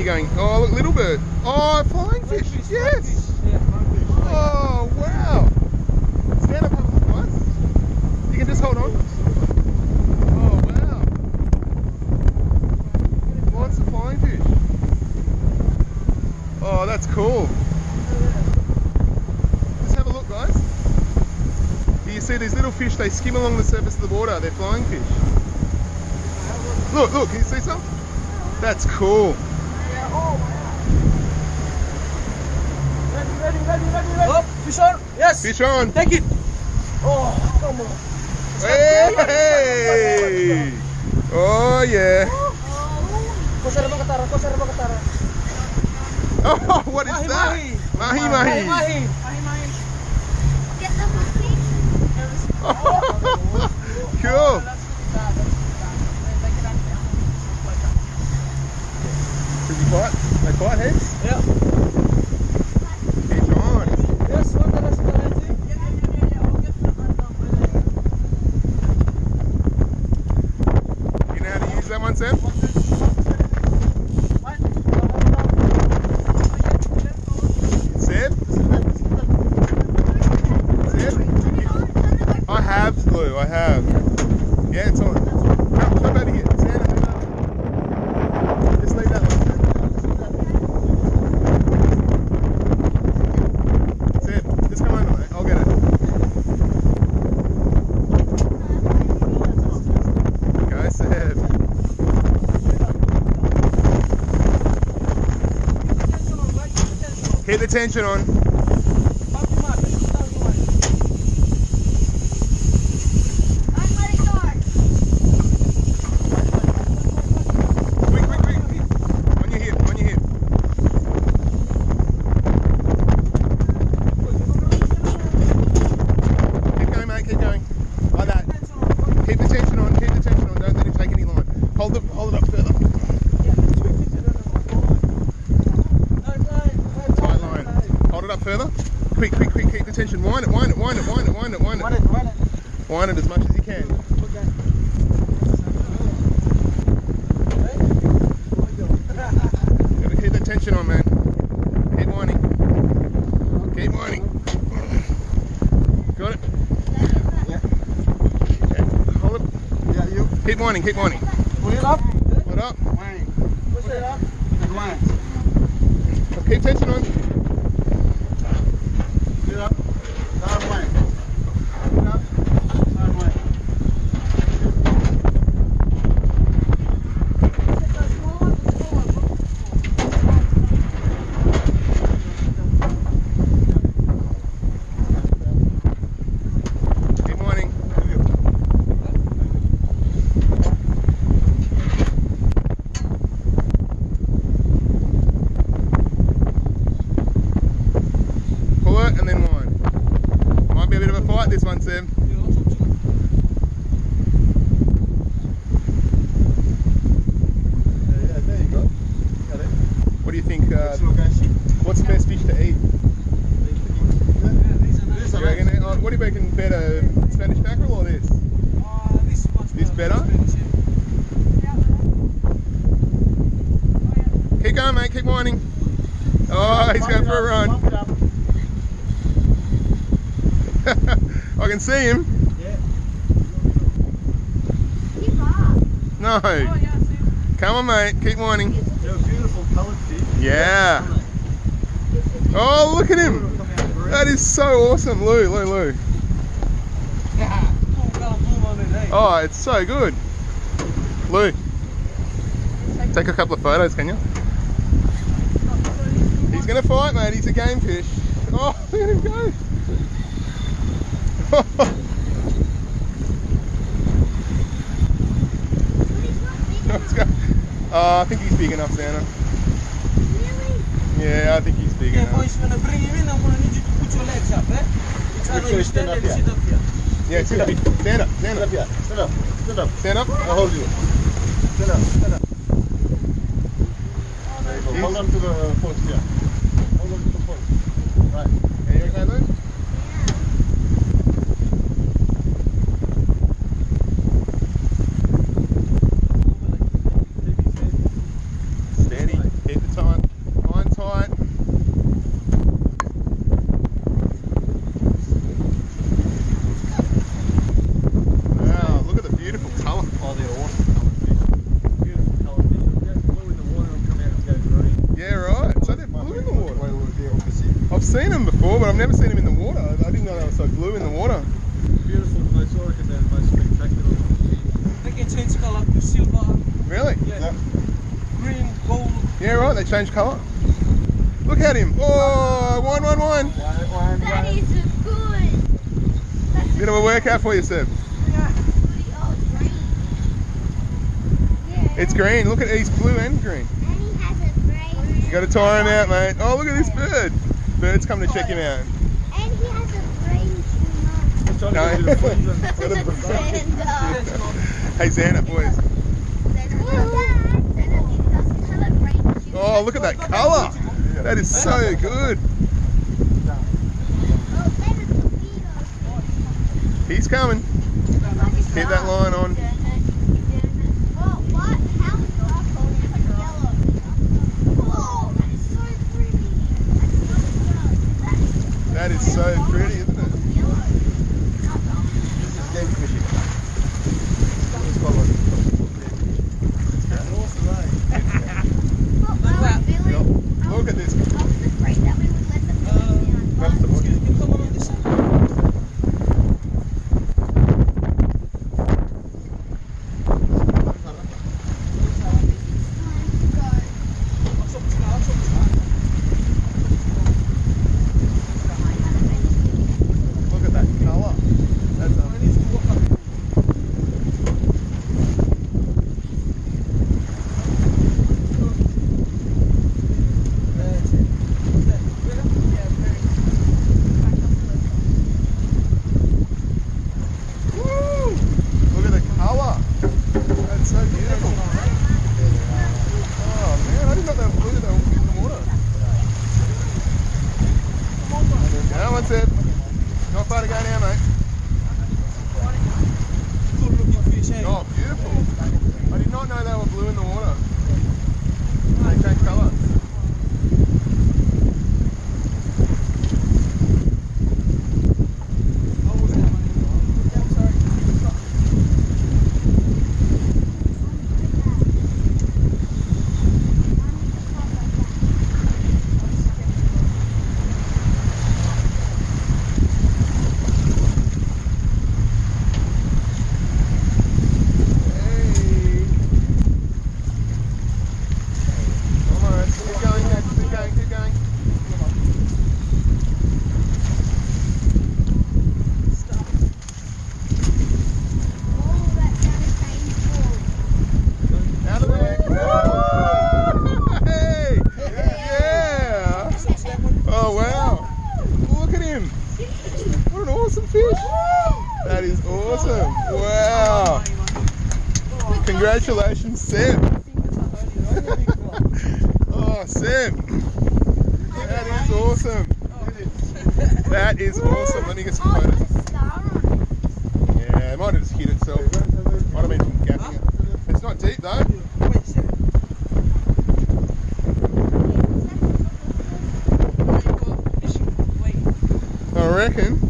going? Oh, look, little bird. Oh, flying fish. Yes. Oh, wow. Stand up, have a look, guys. You can just hold on. Oh, wow. Lots of flying fish. Oh, that's cool. Just have a look, guys. You see these little fish, they skim along the surface of the water. They're flying fish. Look, look, can you see some? That's cool. Ready. Oh, fish on. Yes. Fish on. Take it. Oh, come on. Hey! Oh, yeah. Oh, what is Mahi, that? Mahi. Mahi Mahi. Mahi. Get the monkey. Cool. Did you fight? They fight heads? Yeah. Fish on. Yes, what the rest of the You know how to use that one, Sam? Seb? I have, Lou, I have. Yeah, it's on. Come over here. Stand up. Just leave that one. Seb, just come over, mate. I'll get it. Go, Seb. Keep the tension on. Quick. On your hip. Keep going, mate, keep going. Like that. Keep the tension on, don't let him take any line. Hold it up further. Tight line. Hold it up further. Quick, keep the tension. Wind it. Wind it as much as you can. Gotta keep the tension on, man. Keep winding. Got it? Yeah. Okay. Hold it. Yeah, you. Keep winding. Pull it up. Pull it up. Push it up. And wind. Keep tension on. Pull it up. Down wind. Pull it up. Down wind. Keep winding. Pull it and then wind. Might be a bit of a fight this one, Sam. Yeah, there you go. Got it. What do you think? So, guys, What's the best fish to eat? these You are reckon, what do you reckon better, Spanish mackerel or this? This better? Keep going, mate. Keep winding. Oh, he's going for a run. I can see him. Yeah. No. Come on, mate. Keep winding. They're beautiful coloured fish. Yeah. Oh, look at him. That is so awesome. Lou. Oh, it's so good. Lou, take a couple of photos, can you? He's going to fight, mate. He's a game fish. Oh, look at him go. Let's go. Oh, I think he's big enough, Santa. Yeah, I think he's big Okay, enough. boys, when I bring him in, I'm going to need you to put your legs up, eh? It's how you stand and sit up here. Yeah, sit up. Stand up. Stand up here. Stand up. Stand up. Stand up. I'll hold you. Stand up. Stand up. There you go. Hold on to the post here. Hold on to the post. Right. Are you okay, Lou? Steady. Keep the time. seen them before, but I've never seen them in the water. I didn't know they were so blue in the water. Beautiful place. I reckon they're the most spectacular. They can change colour to silver, Really? yeah. Green, gold. Yeah, right, they change colour. Look at him. Oh, 111. That is good. That's Bit of a workout for you, Seb. yeah. Oh, it's green. Yeah. It's green. Look at he's blue and green. And he has a brain. You got to tire him out, mate. Oh, look at this bird. Bird's coming to check him out. And he has a brain too. No. Hey, Xana, boys. Oh, look at that colour. That is so good. He's coming. Keep that line on. That is so pretty, isn't it? Look at this. Look at that colour. That's amazing. Not far to go now, mate. Good looking fish, eh? Oh, beautiful. I did not know they were blue in the water. They change colour. What an awesome fish. That is awesome. Wow. Congratulations, Seb. Oh, Seb. That is awesome. That is awesome. Let me get some photos. Yeah, it might have just hit itself. Might have been gapping it. It's not deep though. I reckon.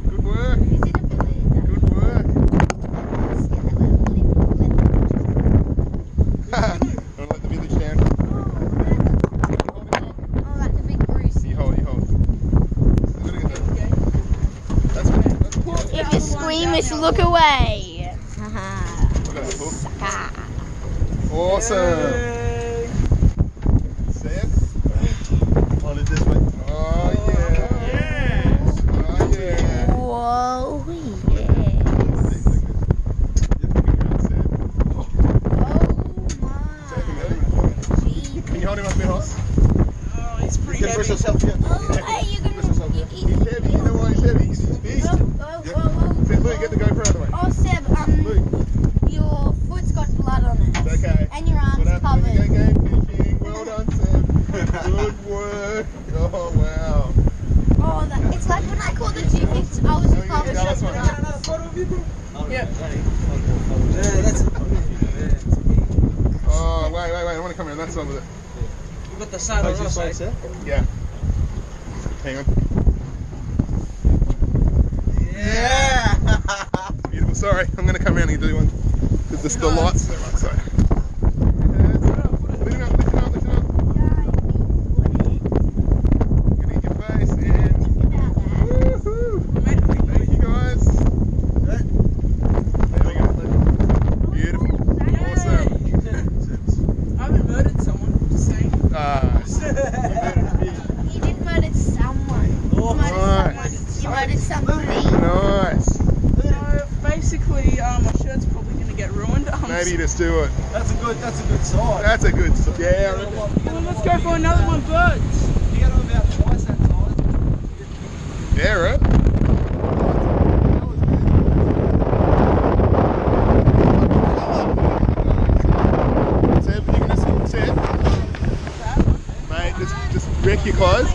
Good work. Good work. Want to let the village down? You hold. That's good. If you squeamish, look away. Look at that hook. Awesome. Seb? Hold it this way. Oh yeah. Yes. Oh yeah. Whoa, yes. Can you hold him up a bit, Hoss? Oh, it's pretty You can push yourself here. Oh, hey, you're gonna... He's heavy. You know why he's heavy? He's big. Seb, Luke, get the GoPro out of the way. Oh, Seb, Luke, your foot's got blood on it. it's okay. And your arm's What happened when you covered. go game fishing? Well done, Seb. Good work. Oh, wow. Oh, it's like when I caught the G-Fix, I was Oh, covered. yeah, that's one. Yeah, that's it. Oh, wait. I want to come around that side with it. You got the side on our side. Yeah. Hang on. Yeah. Beautiful. Sorry, I'm going to come around and do one. Because Just the lights there, right, so. Lift it up, lift it up, lift it up. Gonna hit your face and woohoo! Thank you guys. There we go. Beautiful. Awesome. I haven't murdered someone, just saying. He didn't murder someone. Nice. You murdered somebody. Nice. So basically, my shirt's probably going to get ruined. Maybe just do it. That's a good side. That's a good start. Yeah. Well, let's go for another one, birds. You get on about twice that size. Yeah, right? Seb, you gonna Seb? Mate, just wreck your clothes.